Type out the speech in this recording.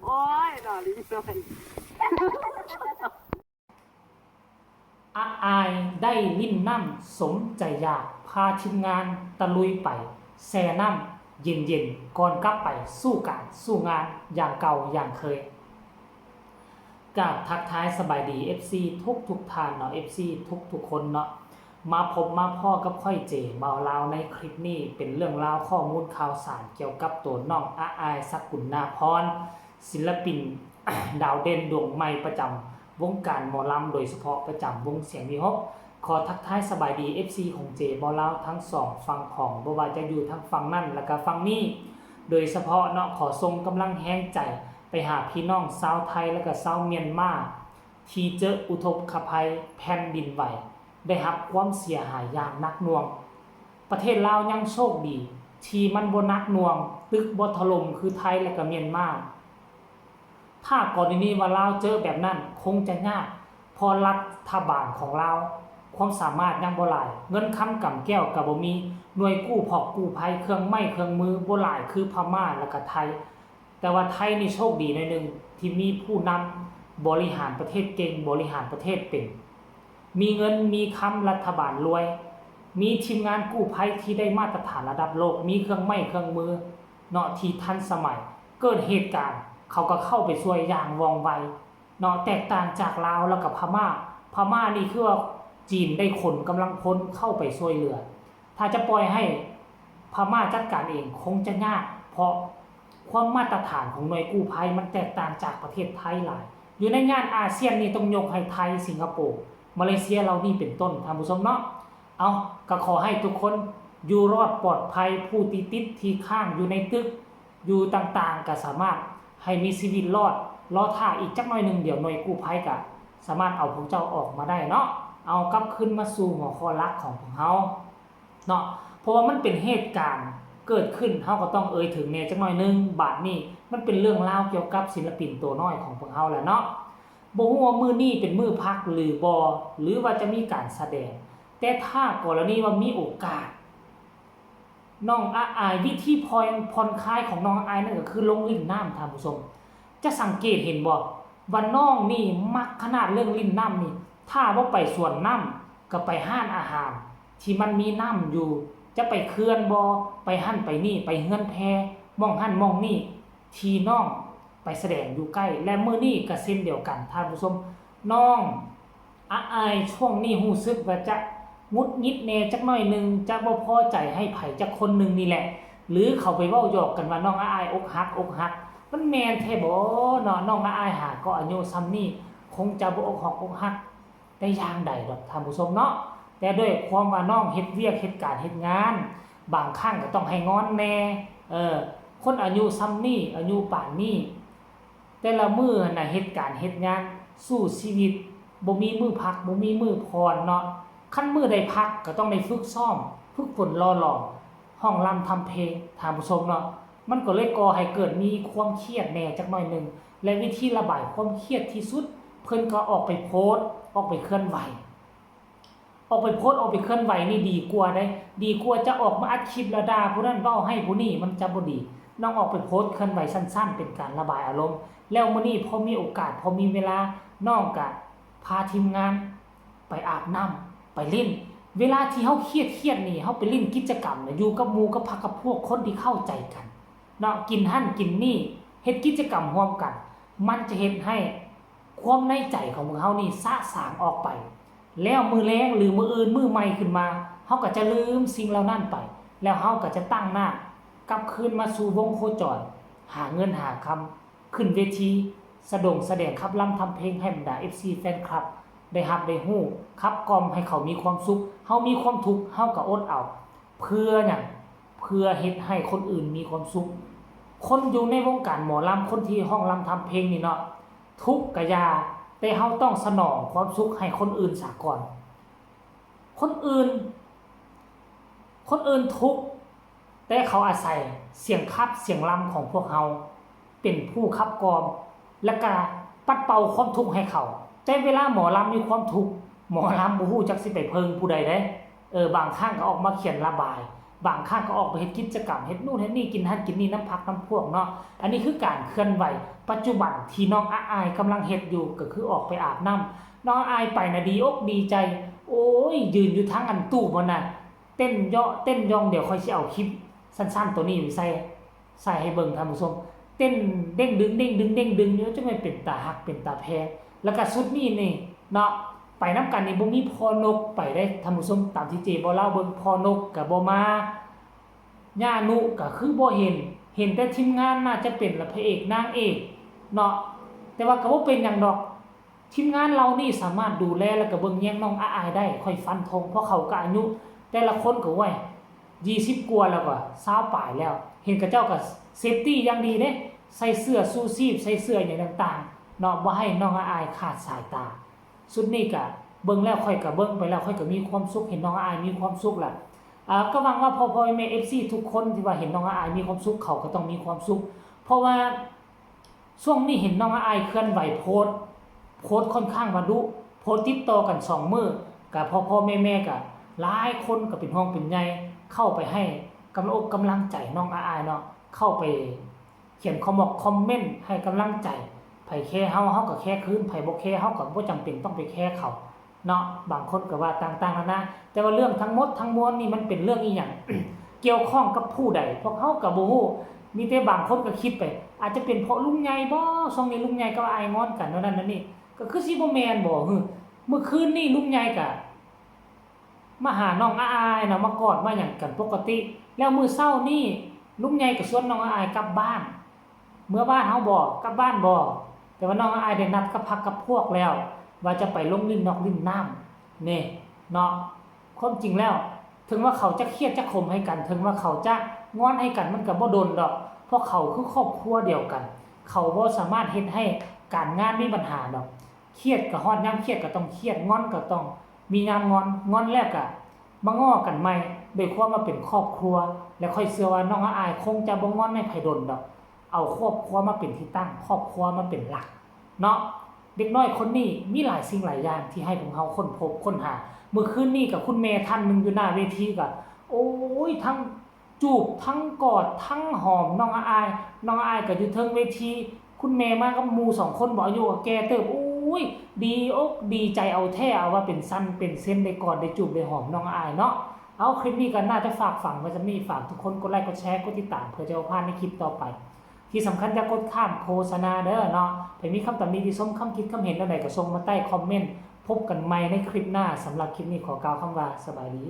โอ้ยหน่อลิ้นหน่อยอายได้ลิ้นน้ำสมใจอยากพาทีมงานตะลุยไปแซ่น้ำเย็นก่อนกลับไปสู้การสู้งานอย่างเก่าอย่างเคยกับทักทายสบายดี FC ทุกท่านเนาะ FC ทุกคนเนาะมาพบมาพ่อกับค่อยเจเบาลาวในคลิปนี้เป็นเรื่องราวข้อมูลข่าวสารเกี่ยวกับตัวน้องอายสกุลนาพรศิลปิน ดาวเด่นดวงใหม่ประจำวงการหมอลำโดยเฉพาะประจำวงเสียงวิหกขอทักทายสบายดี FC ของเจเบาลาวทั้งสองฝั่งของบ่ว่าจะอยู่ทั้งฝั่งนั่นและก็ฝั่งนี้โดยเฉพาะเนาะขอส่งกำลังแห้งใจไปหาพี่น้องชาวไทยและก็ชาวเมียนมาที่เจออุทกภัยแผ่นดินไหวได้รับความเสียหายอย่างหนักหน่วงประเทศลาวยังโชคดีที่มันบ่หนักหน่วงตึกบ่ถล่มคือไทยและก็เมียนมาถ้ากรณีนี้ว่าลาวเจอแบบนั้นคงจะยากพอรัฐบาลของลาวความสามารถยังบ่หลายเงินค้ำกำแก้วก็บ่มีหน่วยกู้พอกกู้ภัยเครื่องไม้เครื่องมือบ่หลายคือพม่าและก็ไทยแต่ว่าไทยนี่โชคดีหน่อยนึงที่มีผู้นำบริหารประเทศเก่งบริหารประเทศเป็นมีเงินมีคำรัฐบาลรวยมีทีมงานกู้ภัยที่ได้มาตรฐานระดับโลกมีเครื่องไม้เครื่องมือเนาะที่ทันสมัยเกิดเหตุการณ์เขาก็เข้าไปช่วยอย่างว่องไวเนาะแตกต่างจากลาวแล้วกับพม่านี่คือว่าจีนได้ขนกำลังพลเข้าไปช่วยเหลือถ้าจะปล่อยให้พม่าจัดการเองคงจะยากเพราะความมาตรฐานของหน่วยกู้ภัยมันแตกต่างจากประเทศไทยหลายอยู่ในงานอาเซียนนี่ต้องยกให้ไทยสิงคโปร์มาเลเซียเรานี่เป็นต้นท่านผู้ชมเนาะเอาก็ขอให้ทุกคนอยู่รอดปลอดภัยผู้ติดที่ข้างอยู่ในตึกอยู่ต่างๆก็สามารถให้มีชีวิตรอดท่าอีกจักหน่อยนึงเดี๋ยวหน่วยกู้ภัยก็สามารถเอาพวกเจ้าออกมาได้เนาะเอากลับขึ้นมาสู่หัวข้อหลักของพวกเฮาเนาะเพราะว่ามันเป็นเหตุการณ์เกิดขึ้นเฮาก็ต้องถึงแน่จักหน่อยนึงบาดนี้มันเป็นเรื่องราวเกี่ยวกับศิลปินตัวน้อยของพวกเฮาแหละเนาะบ่ฮู้ว่ามื้อนี้เป็นมื้อพักหรือบ่หรือว่าจะมีการแสดงแต่ถ้ากรณีว่ามีโอกาสน้องอายวิธีผ่อนคลายของน้องอายนั่นก็คือลงลิ้นน้ำท่านผู้ชมจะสังเกตเห็นบ่ว่าน้องนี่มักขนาดเรื่องลิ้นน้ำนี่ถ้าบ่ไปสวนน้ำก็ไปห้านอาหารที่มันมีน้ำอยู่จะไปเขื่อนบ่ไปหั่นไปนี่ไปเฮือนแพมองหั่นมองนี่ที่น้องไปแสดงอยู่ใกล้และมื้อนี้ก็เช่นเดียวกันท่านผู้ชมน้องอายช่วงนี้รู้สึกว่าจะงุดหงิดแน่จักหน่อยนึงจะบ่พอใจให้ไผจักคนนึงนี่แหละหรือเขาไปเว้าหยอกกันว่าน้องอายอกหักมันแม่นแท้บ่เนาะน้องอายหาก็อายุซ้ำนี้คงจะบ่อกหักได้อย่างใดดอกท่านผู้ชมเนาะแต่ด้วยความว่าน้องเฮ็ดเวียกเฮ็ดการเฮ็ดงานบางครั้งก็ต้องให้งอนแน่คนอายุซ้ำนี้อายุป่านนี้แต่ละมื้อน่ะเฮ็ดการเฮ็ดงานสู้ชีวิตบ่มีมื้อพักบ่มีมื้อพรเนาะคันมื้อได้พักก็ต้องได้ฝึกซ้อมฝึกฝนหล่อหลอมห้องรำทำเพลงท่านผู้ชมเนาะมันก็เลยก่อให้เกิดมีความเครียดแน่จักหน่อยนึงและวิธีระบายความเครียดที่สุดเพิ่นก็ออกไปโพสต์ออกไปเคลื่อนไหวออกไปโพสต์ออกไปเคลื่อนไหวนี่ดีกว่าได้ดีกว่าจะออกมาอัดคลิปแล้วด่าผู้นั้นเว้าให้ผู้นี้มันจะบ่ดีน้องออกไปโพสต์เคลื่อนไหวสั้นๆเป็นการระบายอารมณ์แล้วมื้อนี้พอมีโอกาสพอมีเวลาน้องก็พาทีมงานไปอาบน้ำไปเล่นเวลาที่เฮาเครียดนี่เฮาไปเล่นกิจกรรมอยู่กับหมู่กับพรรคกับพวกคนที่เข้าใจกันเนาะกินหั่นกินนี่เฮ็ดกิจกรรมร่วมกันมันจะเฮ็ดให้ความในใจของพวกเฮานี่สะสางออกไปแล้วมื้อแลงหรือมื้ออื่นมื้อใหม่ขึ้นมาเฮาก็จะลืมสิ่งเหล่านั้นไปแล้วเฮาก็จะตั้งหน้ากลับคืนมาสู่วงโคจรหาเงินหาคำขึ้นเวทีแสดงขับรำทำเพลงให้บรรดา FC แฟนคลับได้รับได้ฮู้ขับกล่อมให้เขามีความสุขเฮามีความทุกข์เฮาก็อดเอาเพื่อหยังเพื่อเฮ็ดให้คนอื่นมีความสุขคนอยู่ในวงการหมอลำคนที่ห้องรำทำเพลงนี่เนาะทุกข์ก็อย่าแต่เฮาต้องสนองความสุขให้คนอื่นซะก่อนคนอื่นทุกข์แต่เขาอาศัยเสียงคับเสียงรำของพวกเฮาเป็นผู้คับกล่อมและก็ปัดเป่าความทุกข์ให้เขาแต่เวลาหมอลำมีความทุกข์หมอลำบ่ฮู้จักสิไปเพิงผู้ใดเด้บางครั้งก็ออกมาเขียนระบาย บางครั้งก็ออกไปเฮ็ดกิจกรรมเฮ็ดนู่นเฮ็ดนี่กินหั่นกินนี่น้ำพักน้ำพวกเนาะอันนี้คือการเคลื่อนไหวปัจจุบันที่น้องอายกำลังเฮ็ดอยู่ก็คือออกไปอาบน้ำน้องอายไปน่ะดีอกดีใจโอ้ยยืนอยู่ทางอันตู้บ่น่ะเต้นเยาะเต้นยองเดี๋ยวค่อยสิเอาคลิปสั้นๆตัวนี้ไปใส่ให้เบิ่งท่านผู้ชมเต้นเด้งดึงเด้งดึงเด้งดึงอยู่จังได๋เป็นตาฮักเป็นตาแพงแล้วก็สุดนี้นี่เนาะไปนํกันนี่บ่มีพ่อนกไปได้ท่านผู้ชมตามที่เจบ่เล่าเบิ่งพ่อนกก็บ่มาย่านุก็คือบ่เห็นแต่ทีมงานน่าจะเป็นละพระเอกนางเอกเนาะแต่ว่าก็บ่เป็นหยังดอกทีมงานเรานี่สามารถดูแลแล้วก็เบิ่งแยงน้องอายได้ค่อยฟันธงเพราะเขาก็อายุแต่ละคนก็ไว้20กว่าแล้วก็20ปลายแล้วเห็นกับเจ้าก็เซฟตี้อย่างดีเด้ใส่เสื้อชูชีพใส่เสื้ออย่างต่างๆเนาะบ่ให้น้องอายขาดสายตาสุดนี้ก็เบิ่งแล้วค่อยก็เบิ่งไปแล้วค่อยก็มีความสุขเห็นน้องอายมีความสุขล่ะก็หวังว่าพ่อๆแม่ FC ทุกคนที่ว่าเห็นน้องอายมีความสุขเขาก็ต้องมีความสุขเพราะว่าช่วงนี้เห็นน้องอายเคลื่อนไหวโพสต์ค่อนข้างว่าดุโพสต์ติดต่อกัน2มื้อก็พ่อๆแม่ๆก็หลายคนก็เป็นห้องเป็นใหญ่เข้าไปให้กำลังใจน้องอายเนาะเข้าไปเขียนคอมเมนต์ให้กำลังใจไผแค่เฮาก็แค่คืนไผบ่แค่เฮาก็บ่จำเป็นต้องไปแค่เขาเนาะบางคนก็ว่าต่างๆนานาแต่ว่าเรื่องทั้งหมดทั้งมวลนี่มันเป็นเรื่องอีหยัง เกี่ยวข้องกับผู้ใดพวกเฮาก็บ่ฮู้มีแต่บางคนก็คิดไปอาจจะเป็นเพราะลุงใหญ่บ่ช่วงนี้ลุงใหญ่กับอายงอนกันนั่นนี่ก็คือสิบ่แม่นบ่เมื่อคืนนี้ลุงใหญ่ก็มาหาน้องอายนะมากอดมาหยังกันปกติแล้วมื้อเช้านี่ลุงใหญ่ก็ชวนน้องอายกลับบ้านเมื่อบ้านเฮาบ่กลับบ้านบ่แต่ว่าน้องอายได้นัดกับพรรคกับพวกแล้วว่าจะไปลงลิ้นนอกลิ้นน้ำนี่เนาะความจริงแล้วถึงว่าเขาจะเครียดจะข่มให้กันถึงว่าเขาจะงอนให้กันมันก็บ่โดนดอกเพราะเขาคือครอบครัวเดียวกันเขาบ่สามารถเฮ็ดให้การงานมีปัญหาดอกเครียดก็ฮอดยามเครียดก็ต้องเครียดงอนก็ต้องมียามงอนแล้วก็มาง้อกันใหม่ด้วยความว่าเป็นครอบครัวแล้วค่อยเชื่อว่าน้องอายคงจะบ่งอนให้ไผดนดอกเอาครอบครัวมาเป็นที่ตั้งครอบครัวมาเป็นหลักเนาะเด็กน้อยคนนี้มีหลายสิ่งหลายอย่างที่ให้พวกเฮาค้นพบค้นหาเมื่อคืนนี้กับคุณแม่ท่านนึงอยู่หน้าเวทีก็โอ้ยทั้งจูบทั้งกอดทั้งหอมน้องอายก็อยู่เทิงเวทีคุณแม่มากับหมู่2คนบ่อายุก็แก่เติบโอ้ยดีอกดีใจเอาแท้เอาว่าเป็นสั้นเป็นเส้นได้กอดได้จูบได้หอมน้องอายเนาะเอาคลิปนี้ก็น่าจะฝากฝังไว้จังนี้ฝากทุกคนกดไลค์กดแชร์กดติดตามเพื่อจะเอาพลาดในคลิปต่อไปที่สำคัญอย่ากดข้ามโฆษณาเด้อเนาะถ้ามีคำตำหนิที่ชมคำคิดคำเห็นแล้วใดก็ส่งมาใต้คอมเมนต์พบกันใหม่ในคลิปหน้าสำหรับคลิปนี้ขอกล่าวคำว่าสบายดี